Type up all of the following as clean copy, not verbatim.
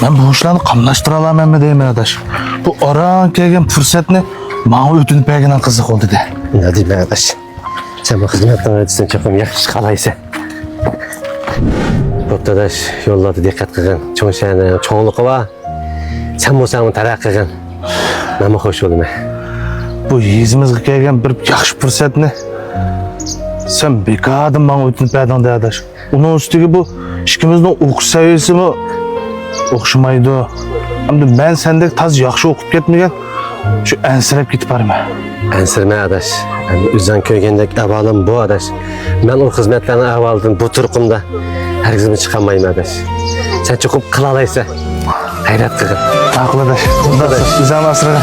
Ben bu işlerini kamlaştıra alamam mı deyim arkadaş. Bu aran kelgen fırsatını bana ötünüp belgenen kızık oldu de. Ne diyeyim arkadaş? Sen bu hizmetten öğretirsen çok yakışık kalaysa. Doktordaş yolladı dikkat kılgın. Çoğun şeyine çoğunluğu var. Sen bu sana tarak kılgın. Nama hoş oldum. Bu yüzümüzge kelgen bir yakış fırsatını sen bekadın bana ötünüp belgenen de arkadaş. Onun üstüge bu işkimizden oku seviyesi mi okşumaydı o. Hem ben sendek taz yakşı okup ketmegen şu ensirep gitip barım. Ensirme arkadaş. Yani Üzden köygendeki evalım bu arkadaş. Ben o hizmetlerini evaldım bu turkumda. Herkesimi çıkamayım arkadaş. Sen çok kılalaysa. Hayret kılgın. Haklı arkadaş. Bunda da güzel asırı.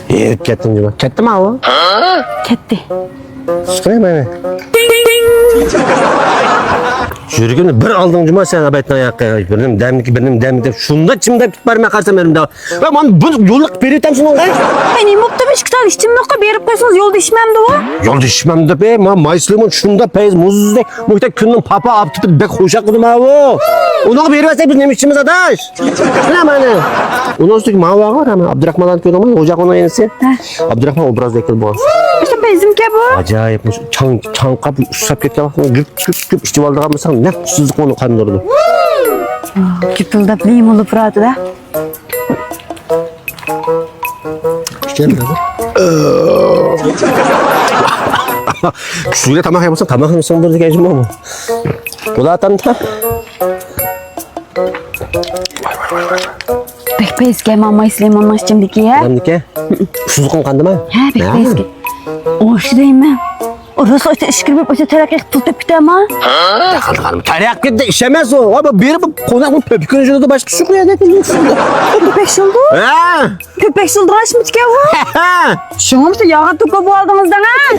Yiyip kettin Cuma. Ketti mi abi? Ketti. Sıkayım beni. Yürügünü bir aldın Cuma sen abetten ayakkaya. Benim demlik. Şunda çimde git barıma karsam elimde. Ben bana bu yolluk veriyorsam şunu olay. Benim mutlu bir çıktar işçim yok ki berip koysanız yolda içmem de o. Yolda içmem de be. Mayıslı'mın şunda peyz muzdek. Muhte kündün papa aptıpı bek hoşak kudum abi. Onu veriyorsak biz nemişçimiz adaş. Ne bana? Onun üstteki mavi var ama Abdurrahman'dan köyün ama ocak ona yenisi. Abdurrahman o biraz dekil bu. İşte bizim ki bu. Acayipmiş. Çan kapı usap ketken bakın. Güp içtivalda kalmasan ne sızlık onu kandırdı. Küpüldap liyim olup rahatı da. Gelmedi. Suyla tamak yapmasan tamakın son burada geçme ama. Ula tanıta. Pek peyske mama İslam'ın işçimdeki ya. Namdike. Sızlıkın kandı mı? He pek peyske. O işi deyim ben. Orası işte işkirip öte terak ek tutup gitti ama. Kaldı. Teryak gitti işemez o. Abi biri bu konak bu pöpükün ucunda da başka su koyar. Ne diyorsun? Köpek şıldı. Ha? Köpek şıldı açmış ki bu. Şunum işte yağa tupa bu aldığımızdan ha.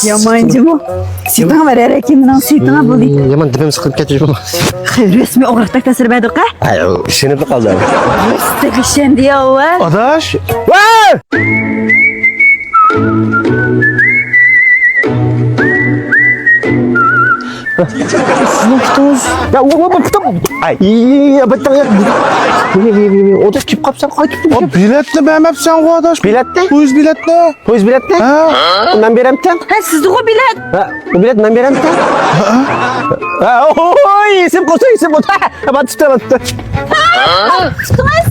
Yamancı bu. Sütüne ver erekinden sütüne bulayım. Yaman dibim sıkıntı getiriyor. Resmi olarak da sırbaydık ha. Ay işini de kaldı. Resmi işen diye o ha. Adaş. Vay! Sınıftız. Ya o baktım. Ay ya baktım ya. O da kip kapsan kayıp. O biletli benim hep sen o adaş. Bilet ne? Buyuz bilet ne? Polis bilet ne? Ha? Ben berem ten. Ha sizde o bilet. Ha, o bilet ben berem ten. Ha, oy isim kosa. Battı. Tuttunuz.